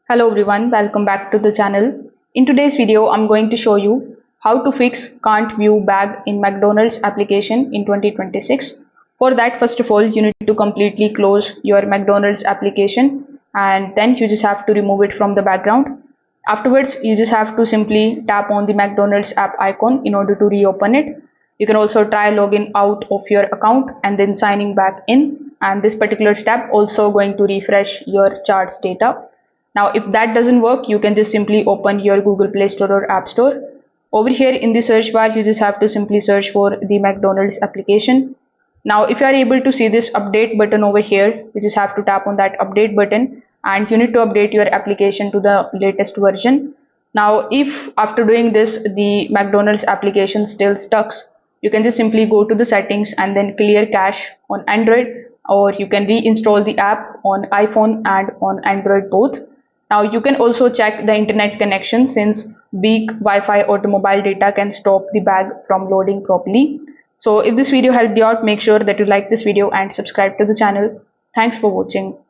Hello everyone, welcome back to the channel. In today's video, I'm going to show you how to fix can't view bag in McDonald's application in 2026. For that, first of all, you need to completely close your McDonald's application and then you just have to remove it from the background. Afterwards, you just have to simply tap on the McDonald's app icon in order to reopen it. You can also try logging out of your account and then signing back in. And this particular step also going to refresh your charts data. Now, if that doesn't work, you can just simply open your Google Play Store or App Store. Over here in the search bar, you just have to simply search for the McDonald's application. Now, if you are able to see this update button over here, you just have to tap on that update button and you need to update your application to the latest version. Now, if after doing this, the McDonald's application still stuck, you can just simply go to the settings and then clear cache on Android, or you can reinstall the app on iPhone and on Android both. Now you can also check the internet connection, since weak Wi-Fi or the mobile data can stop the bag from loading properly. So if this video helped you out, make sure that you like this video and subscribe to the channel. Thanks for watching.